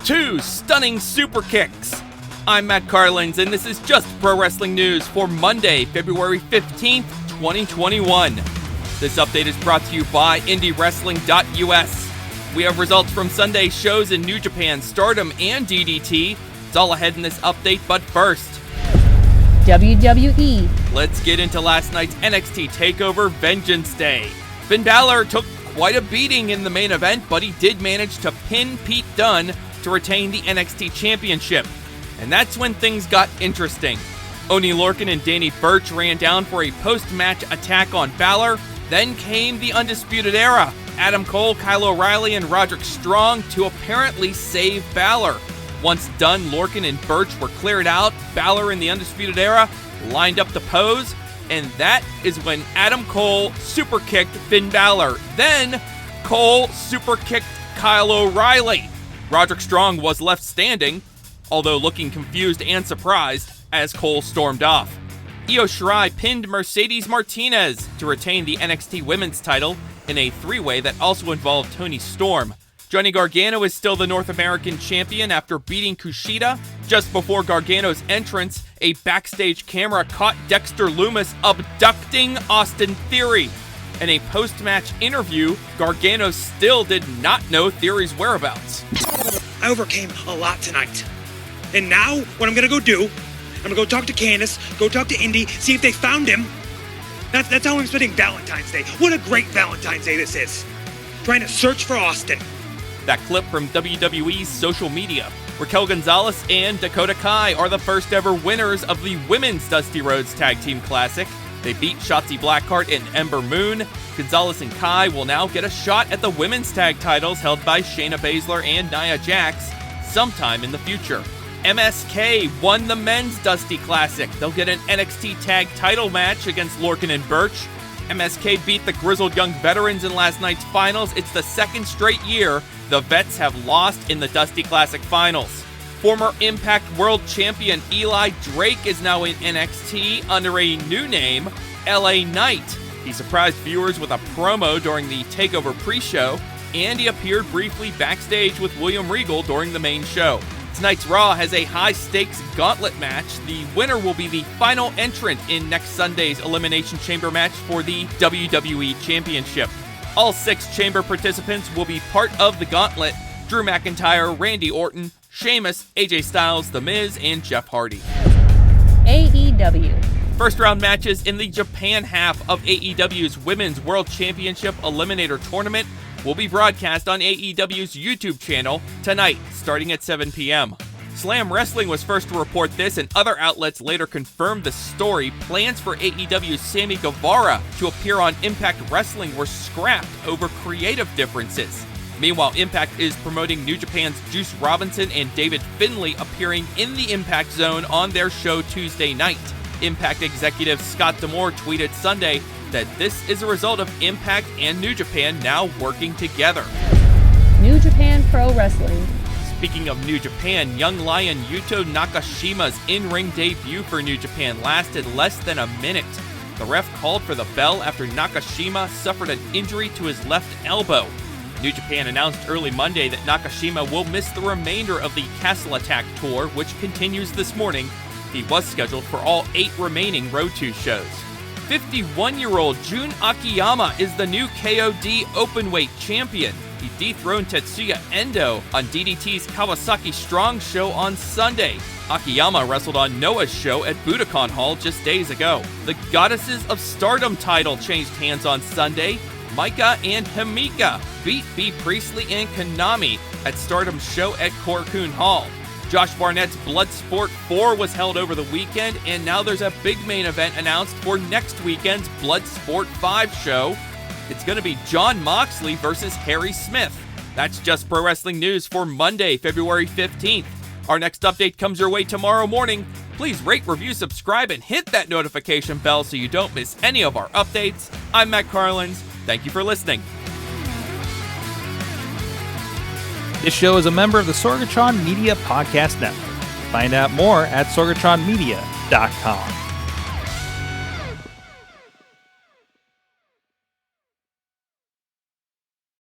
2 stunning super kicks. I'm Matt Carlins, and this is Just Pro Wrestling News for Monday, February 15th, 2021. This update is brought to you by IndieWrestling.us. We have results from Sunday's shows in New Japan, Stardom, and DDT. It's all ahead in this update, but first, WWE. Let's get into last night's NXT TakeOver Vengeance Day. Finn Balor took quite a beating in the main event, but he did manage to pin Pete Dunne to retain the NXT Championship. And that's when things got interesting. Oney, Lorcan, and Burch ran down for a post-match attack on Balor. Then came the Undisputed Era. Adam Cole, Kyle O'Reilly, and Roderick Strong to apparently save Balor. Once Dunne, Lorcan, and Burch were cleared out, Balor and the Undisputed Era lined up to pose, and that is when Adam Cole superkicked Finn Balor. Then Cole superkicked Kyle O'Reilly. Roderick Strong was left standing, although looking confused and surprised as Cole stormed off. Io Shirai pinned Mercedes Martinez to retain the NXT Women's title in a three-way that also involved Toni Storm. Johnny Gargano is still the North American champion after beating Kushida. Just before Gargano's entrance, a backstage camera caught Dexter Lumis abducting Austin Theory. In a post-match interview, Gargano still did not know Theory's whereabouts. I overcame a lot tonight. And now, what I'm gonna go do, I'm gonna go talk to Candice, go talk to Indy, see if they found him. That's how I'm spending Valentine's Day. What a great Valentine's Day this is. Trying to search for Austin. That clip from WWE's social media. Raquel Gonzalez and Dakota Kai are the first ever winners of the Women's Dusty Rhodes Tag Team Classic. They beat Shotzi Blackheart and Ember Moon. Gonzalez and Kai will now get a shot at the women's tag titles held by Shayna Baszler and Nia Jax sometime in the future. MSK won the Men's Dusty Classic. They'll get an NXT Tag title match against Lorcan and Burch. MSK beat the Grizzled Young Veterans in last night's finals. It's the second straight year the Vets have lost in the Dusty Classic finals. Former Impact World Champion Eli Drake is now in NXT under a new name, LA Knight. He surprised viewers with a promo during the TakeOver pre-show, and he appeared briefly backstage with William Regal during the main show. Tonight's Raw has a high-stakes gauntlet match. The winner will be the final entrant in next Sunday's Elimination Chamber match for the WWE Championship. All 6 chamber participants will be part of the gauntlet: Drew McIntyre, Randy Orton, Sheamus, AJ Styles, The Miz, and Jeff Hardy. AEW. First round matches in the Japan half of AEW's Women's World Championship Eliminator Tournament will be broadcast on AEW's YouTube channel tonight, starting at 7 p.m. Slam Wrestling was first to report this, and other outlets later confirmed the story. Plans for AEW's Sammy Guevara to appear on Impact Wrestling were scrapped over creative differences. Meanwhile, Impact is promoting New Japan's Juice Robinson and David Finlay appearing in the Impact Zone on their show Tuesday night. Impact executive Scott D'Amore tweeted Sunday that this is a result of Impact and New Japan now working together. New Japan Pro Wrestling. Speaking of New Japan, young lion Yuto Nakashima's in-ring debut for New Japan lasted less than a minute. The ref called for the bell after Nakashima suffered an injury to his left elbow. New Japan announced early Monday that Nakashima will miss the remainder of the Castle Attack Tour, which continues this morning. He was scheduled for all 8 remaining Road 2 shows. 51-year-old Jun Akiyama is the new KOD Openweight champion. He dethroned Tetsuya Endo on DDT's Kawasaki Strong show on Sunday. Akiyama wrestled on Noah's show at Budokan Hall just days ago. The Goddesses of Stardom title changed hands on Sunday. Maika and Himika beat Bea Priestley and Konami at Stardom's show at Korakuen Hall. Josh Barnett's Bloodsport 4 was held over the weekend, and now there's a big main event announced for next weekend's Bloodsport 5 show. It's going to be Jon Moxley versus Harry Smith. That's Just Pro Wrestling News for Monday, February 15th. Our next update comes your way tomorrow morning. Please rate, review, subscribe, and hit that notification bell so you don't miss any of our updates. I'm Matt Carlins. Thank you for listening. This show is a member of the Sorgatron Media Podcast Network. Find out more at sorgatronmedia.com.